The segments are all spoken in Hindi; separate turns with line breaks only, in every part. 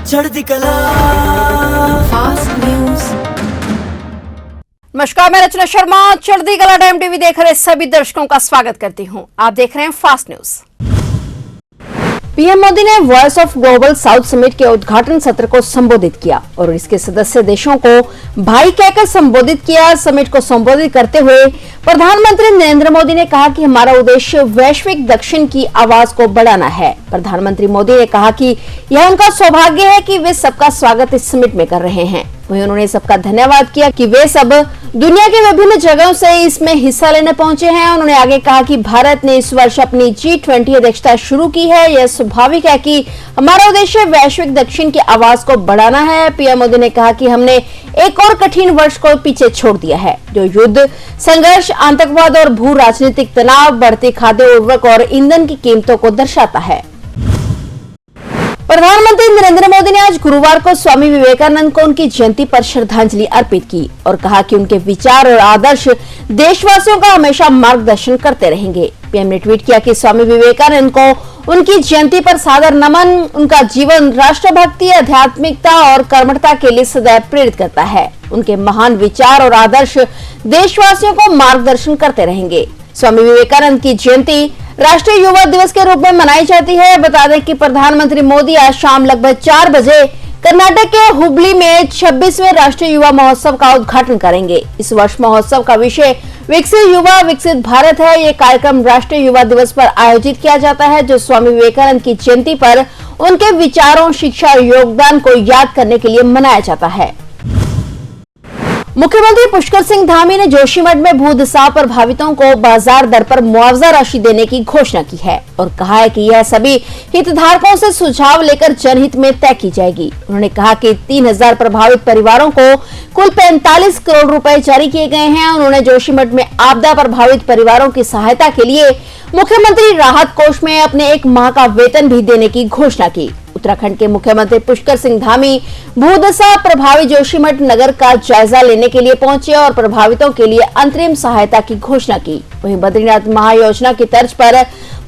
चढ़ती कला फास्ट न्यूज।
नमस्कार, मैं रचना शर्मा चढ़ती कला टाइम टीवी देख रहे सभी दर्शकों का स्वागत करती हूं। आप देख रहे हैं फास्ट न्यूज। पीएम मोदी ने voice of global south summit के उद्घाटन सत्र को संबोधित किया और इसके सदस्य देशों को भाई कहकर संबोधित किया। समिट को संबोधित करते हुए प्रधानमंत्री नरेंद्र मोदी ने कहा कि हमारा उद्देश्य वैश्विक दक्षिण की आवाज को बढ़ाना है। प्रधानमंत्री मोदी ने कहा कि यह उनका सौभाग्य है कि वे सबका स्वागत इस समिट में कर रहे हैं। वहीं उन्होंने सबका धन्यवाद किया कि वे सब दुनिया के विभिन्न जगहों से इसमें हिस्सा लेने पहुंचे हैं। उन्होंने आगे कहा कि भारत ने इस वर्ष अपनी G20 अध्यक्षता शुरू की है। यह स्वाभाविक है कि हमारा उद्देश्य वैश्विक दक्षिण की आवाज को बढ़ाना है। पीएम मोदी ने कहा कि हमने एक और कठिन वर्ष को पीछे छोड़ दिया है, जो युद्ध, संघर्ष, आतंकवाद और भू राजनीतिक तनाव, बढ़ती खाद्य उर्वरक और ईंधन की कीमतों को दर्शाता है। प्रधानमंत्री नरेंद्र मोदी ने आज गुरुवार को स्वामी विवेकानंद को उनकी जयंती पर श्रद्धांजलि अर्पित की और कहा कि उनके विचार और आदर्श देशवासियों का हमेशा मार्गदर्शन करते रहेंगे। पीएम ने ट्वीट किया कि स्वामी विवेकानंद को उनकी जयंती पर सादर नमन। उनका जीवन राष्ट्रभक्ति, आध्यात्मिकता और कर्मठता के लिए सदैव प्रेरित करता है। उनके महान विचार और आदर्श देशवासियों को मार्गदर्शन करते रहेंगे। स्वामी विवेकानंद की जयंती राष्ट्रीय युवा दिवस के रूप में मनाई जाती है। बता दें कि प्रधानमंत्री मोदी आज शाम लगभग 4 बजे कर्नाटक के हुबली में 26वें राष्ट्रीय युवा महोत्सव का उद्घाटन करेंगे। इस वर्ष महोत्सव का विषय विकसित युवा विकसित भारत है। ये कार्यक्रम राष्ट्रीय युवा दिवस पर आयोजित किया जाता है, जो स्वामी विवेकानंद की जयंती पर उनके विचारों, शिक्षा और योगदान को याद करने के लिए मनाया जाता है। मुख्यमंत्री पुष्कर सिंह धामी ने जोशीमठ में भूदशा प्रभावितों को बाजार दर पर मुआवजा राशि देने की घोषणा की है और कहा है कि यह सभी हितधारकों से सुझाव लेकर जनहित में तय की जाएगी। उन्होंने कहा कि 3000 प्रभावित परिवारों को कुल 45 करोड़ रुपए जारी किए गए हैं। उन्होंने जोशीमठ में आपदा प्रभावित परिवारों की सहायता के लिए मुख्यमंत्री राहत कोष में अपने 1 माह का वेतन भी देने की घोषणा की। उत्तराखंड के मुख्यमंत्री पुष्कर सिंह धामी भूदशा प्रभावित जोशीमठ नगर का जायजा लेने के लिए पहुंचे और प्रभावितों के लिए अंतरिम सहायता की घोषणा की। वहीं बद्रीनाथ महायोजना की तर्ज पर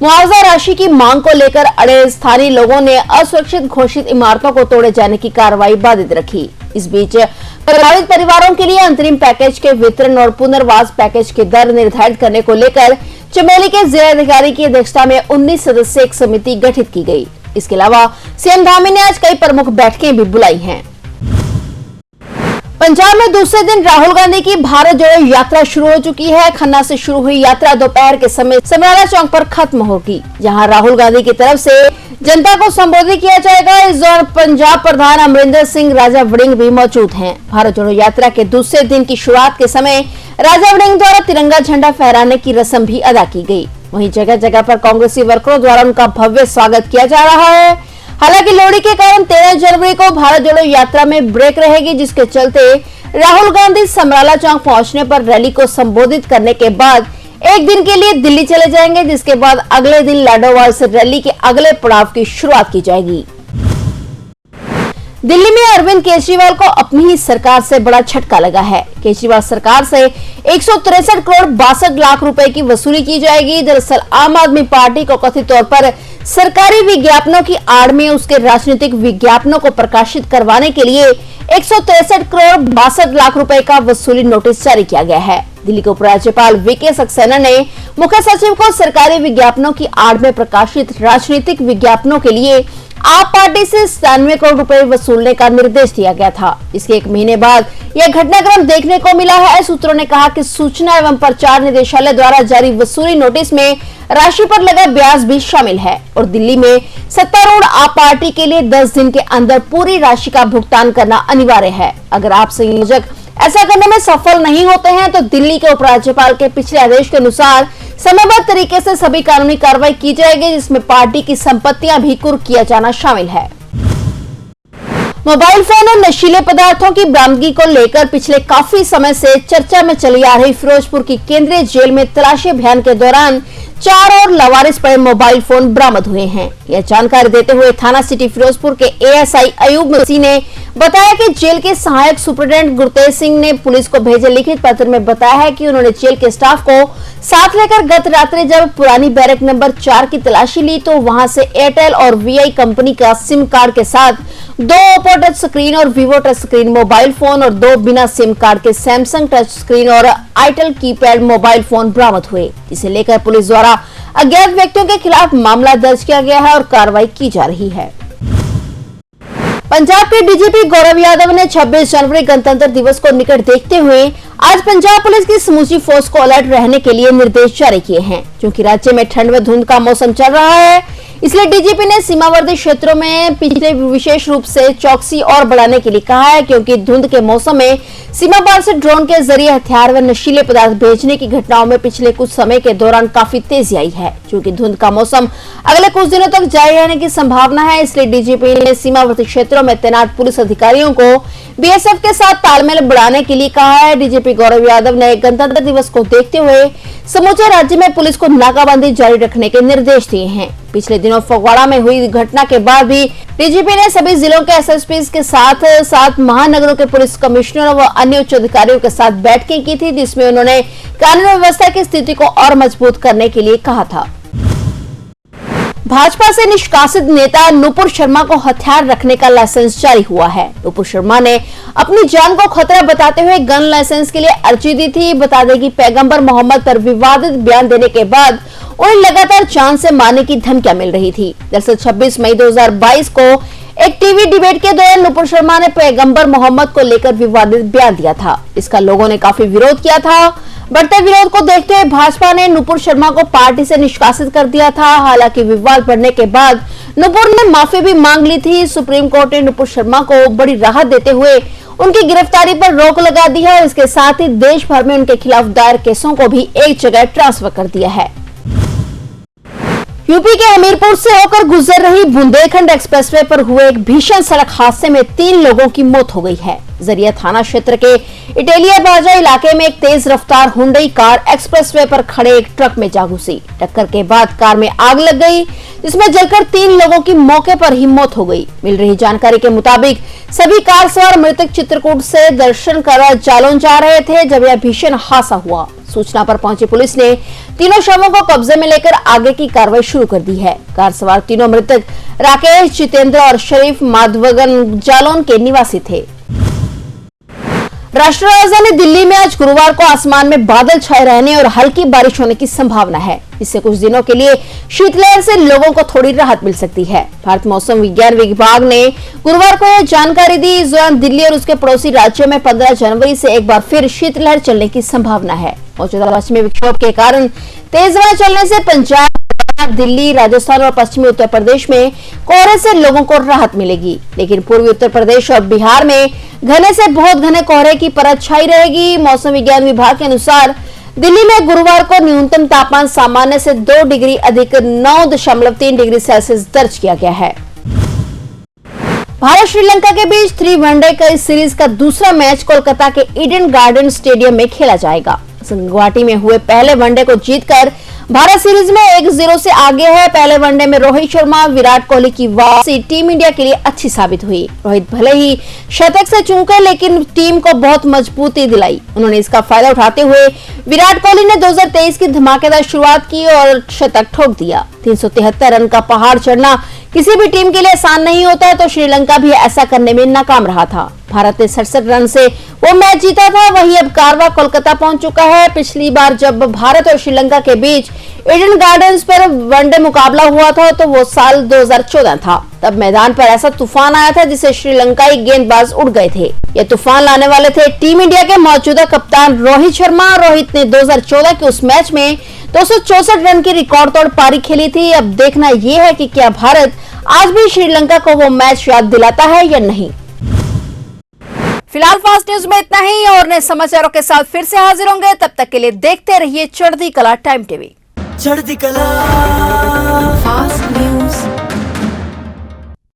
मुआवजा राशि की मांग को लेकर अड़े स्थानीय लोगों ने असुरक्षित घोषित इमारतों को तोड़े जाने की कार्रवाई बाधित रखी। इस बीच प्रभावित परिवारों के लिए अंतरिम पैकेज के वितरण और पुनर्वास पैकेज की दर निर्धारित करने को लेकर चमोली के जिलाधिकारी की अध्यक्षता में 19 सदस्यीय एक समिति गठित की गई। इसके अलावा सीएम धामी ने आज कई प्रमुख बैठकें भी बुलाई हैं। पंजाब में दूसरे दिन राहुल गांधी की भारत जोड़ो यात्रा शुरू हो चुकी है। खन्ना से शुरू हुई यात्रा दोपहर के समय समराला चौक पर खत्म होगी, जहां राहुल गांधी की तरफ से जनता को संबोधित किया जाएगा। इस दौरान पंजाब प्रधान अमरिंदर सिंह राजा वड़िंग भी मौजूद हैं। भारत जोड़ो यात्रा के दूसरे दिन की शुरुआत के समय राजा वड़िंग द्वारा तिरंगा झंडा फहराने की रस्म भी अदा की गई। वहीं जगह जगह पर कांग्रेसी वर्करों द्वारा उनका भव्य स्वागत किया जा रहा है। हालांकि लोहड़ी के कारण 13 जनवरी को भारत जोड़ो यात्रा में ब्रेक रहेगी, जिसके चलते राहुल गांधी समराला चौक पहुंचने पर रैली को संबोधित करने के बाद एक दिन के लिए दिल्ली चले जाएंगे, जिसके बाद अगले दिन लाडोवाल से रैली के अगले पड़ाव की शुरुआत की जाएगी। दिल्ली में अरविंद केजरीवाल को अपनी ही सरकार से बड़ा झटका लगा है। केजरीवाल सरकार से 163 करोड़ 62 लाख रुपए की वसूली की जाएगी। दरअसल आम आदमी पार्टी को कथित तौर पर सरकारी विज्ञापनों की आड़ में उसके राजनीतिक विज्ञापनों को प्रकाशित करवाने के लिए 163 करोड़ 62 लाख रुपए का वसूली नोटिस जारी किया गया है। दिल्ली के उपराज्यपाल वीके सक्सेना ने मुख्य सचिव को सरकारी विज्ञापनों की आड़ में प्रकाशित राजनीतिक विज्ञापनों के लिए आप पार्टी से 97 करोड़ रुपए वसूलने का निर्देश दिया गया था। इसके 1 महीने बाद यह घटनाक्रम देखने को मिला है। सूत्रों ने कहा कि सूचना एवं प्रचार निदेशालय द्वारा जारी वसूली नोटिस में राशि पर लगा ब्याज भी शामिल है और दिल्ली में सत्तारूढ़ आप पार्टी के लिए 10 दिन के अंदर पूरी राशि का भुगतान करना अनिवार्य है। अगर आप संयोजक ऐसा करने में सफल नहीं होते हैं तो दिल्ली के उपराज्यपाल के पिछले आदेश के अनुसार समयबद्ध तरीके से सभी कानूनी कार्रवाई की जाएगी, जिसमें पार्टी की संपत्तियां भी कुर्क किया जाना शामिल है। मोबाइल फोन और नशीले पदार्थों की बरामदगी को लेकर पिछले काफी समय से चर्चा में चली आ रही फिरोजपुर की केंद्रीय जेल में तलाशी अभियान के दौरान 4 और लवारिस पड़े मोबाइल फोन बरामद हुए हैं। यह जानकारी देते हुए थाना सिटी फिरोजपुर के एएसआई अयूब मसीह ने बताया कि जेल के सहायक सुपरिटेंडेंट गुरतेज सिंह ने पुलिस को भेजे लिखित पत्र में बताया है कि उन्होंने जेल के स्टाफ को साथ लेकर गत रात्रि जब पुरानी बैरक नंबर 4 की तलाशी ली तो वहां से एयरटेल और वीआई कंपनी का सिम कार्ड के साथ 2 ओप्पो टच स्क्रीन और Vivo touch screen mobile phone और 2 बिना सिम कार्ड के सैमसंग टच स्क्रीन और आईटेल कीपैड मोबाइल फोन बरामद हुए, जिसे लेकर पुलिस द्वारा अज्ञात व्यक्तियों के खिलाफ मामला दर्ज किया गया है और कार्रवाई की जा रही है। पंजाब के डीजीपी गौरव यादव ने 26 जनवरी गणतंत्र दिवस को निकट देखते हुए आज पंजाब पुलिस की समूची फोर्स को अलर्ट रहने के लिए निर्देश जारी किए हैं। क्योंकि राज्य में ठंड व धुंध का मौसम चल रहा है, इसलिए डीजीपी ने सीमावर्ती क्षेत्रों में पिछले विशेष रूप से चौकसी और बढ़ाने के लिए कहा है, क्योंकि धुंध के मौसम में सीमा पार से ड्रोन के जरिए हथियार व नशीले पदार्थ भेजने की घटनाओं में पिछले कुछ समय के दौरान काफी तेजी आई है। क्योंकि धुंध का मौसम अगले कुछ दिनों तक जारी रहने की संभावना है, इसलिए डीजीपी ने सीमावर्ती क्षेत्रों में तैनात पुलिस अधिकारियों को बीएसएफ के साथ तालमेल बढ़ाने के लिए कहा है। डीजीपी गौरव यादव ने गणतंत्र दिवस को देखते हुए समूचे राज्य में पुलिस को नाकाबंदी जारी रखने के निर्देश दिए हैं। पिछले दिनों फगवाड़ा में हुई घटना के बाद भी डीजीपी ने सभी जिलों के एसएसपी के साथ महानगरों के पुलिस कमिश्नर व अन्य उच्च अधिकारियों के साथ बैठकें की थी, जिसमें उन्होंने कानून व्यवस्था की स्थिति को और मजबूत करने के लिए कहा था। भाजपा से निष्कासित नेता नुपुर शर्मा को हथियार रखने का लाइसेंस जारी हुआ है। नुपुर शर्मा ने अपनी जान को खतरा बताते हुए गन लाइसेंस के लिए अर्जी दी थी। बता दें कि पैगंबर मोहम्मद पर विवादित बयान देने के बाद उन्हें लगातार जान से मारने की धमकियां मिल रही थी। दरअसल 26 मई 2022 को एक टीवी डिबेट के दौरान नुपुर शर्मा ने पैगंबर मोहम्मद को लेकर विवादित बयान दिया था। इसका लोगों ने काफी विरोध किया था। बढ़ते विरोध को देखते हुए भाजपा ने नुपुर शर्मा को पार्टी से निष्कासित कर दिया था। हालांकि विवाद बढ़ने के बाद नुपुर ने माफी भी मांग ली थी। सुप्रीम कोर्ट ने नुपुर शर्मा को बड़ी राहत देते हुए उनकी गिरफ्तारी पर रोक लगा दी है और इसके साथ ही देश भर में उनके खिलाफ दायर केसों को भी एक जगह ट्रांसफर कर दिया है। यूपी के हमीरपुर से होकर गुजर रही बुंदेलखंड एक्सप्रेसवे पर हुए एक भीषण सड़क हादसे में 3 लोगों की मौत हो गई है। जरिया थाना क्षेत्र के इटेलिया बाजा इलाके में एक तेज रफ्तार हुंडई कार एक्सप्रेसवे पर खड़े एक ट्रक में जा घुसी। टक्कर के बाद कार में आग लग गई, जिसमें जलकर 3 लोगों की मौके पर ही मौत हो गई। मिल रही जानकारी के मुताबिक सभी कार सवार मृतक चित्रकूट से दर्शन कर जालौन जा रहे थे जब यह भीषण हादसा हुआ। सूचना पर पहुंची पुलिस ने तीनों शवों को कब्जे में लेकर आगे की कार्रवाई शुरू कर दी है। कार सवार तीनों मृतक राकेश, जितेंद्र और शरीफ माधवगन जालौन के निवासी थे। राष्ट्रीय राजधानी दिल्ली में आज गुरुवार को आसमान में बादल छाए रहने और हल्की बारिश होने की संभावना है। इससे कुछ दिनों के लिए शीतलहर से लोगों को थोड़ी राहत मिल सकती है। भारत मौसम विज्ञान विभाग ने गुरुवार को यह जानकारी दी। इस दौरान दिल्ली और उसके पड़ोसी राज्यों में 15 जनवरी से एक बार फिर शीतलहर चलने की संभावना है। मौजूदा पश्चिमी विक्षोभ के कारण तेज हवाएं चलने से पंजाब, दिल्ली, राजस्थान और पश्चिमी उत्तर प्रदेश में कोहरे से लोगों को राहत मिलेगी, लेकिन पूर्वी उत्तर प्रदेश और बिहार में घने से बहुत घने कोहरे की परत छाई रहेगी। मौसम विज्ञान विभाग के अनुसार दिल्ली में गुरुवार को न्यूनतम तापमान सामान्य से 2 डिग्री अधिक 9.3 डिग्री सेल्सियस दर्ज किया गया है। भारत श्रीलंका के बीच 3 वनडे का इस सीरीज का दूसरा मैच कोलकाता के ईडन गार्डन स्टेडियम में खेला जाएगा। गुवाहाटी में हुए पहले वनडे को जीतकर भारत सीरीज में 1-0 से आगे है। पहले वनडे में रोहित शर्मा, विराट कोहली की वापसी टीम इंडिया के लिए अच्छी साबित हुई। रोहित भले ही शतक से चूके, लेकिन टीम को बहुत मजबूती दिलाई। उन्होंने इसका फायदा उठाते हुए विराट कोहली ने 2023 की धमाकेदार शुरुआत की और शतक ठोक दिया। 373 रन का पहाड़ चढ़ना किसी भी टीम के लिए आसान नहीं होता है, तो श्रीलंका भी ऐसा करने में नाकाम रहा था। भारत ने 67 रन से वो मैच जीता था। वहीं अब कारवा कोलकाता पहुंच चुका है। पिछली बार जब भारत और श्रीलंका के बीच ईडन गार्डन्स पर वनडे मुकाबला हुआ था तो वो साल 2014 था। तब मैदान पर ऐसा तूफान आया था जिससे श्रीलंकाई गेंदबाज उड़ गए थे। ये तूफान लाने वाले थे टीम इंडिया के मौजूदा कप्तान रोहित शर्मा। रोहित ने 2014 के उस मैच में 264 रन की रिकॉर्ड तोड़ पारी खेली थी। अब देखना यह है कि क्या भारत आज भी श्रीलंका को वो मैच याद दिलाता है या नहीं। फिलहाल फास्ट न्यूज में इतना ही और नए समाचारों के साथ फिर से हाजिर होंगे। तब तक के लिए देखते रहिए चढ़ती कला टाइम टीवी।
चढ़ती कला फास्ट न्यूज।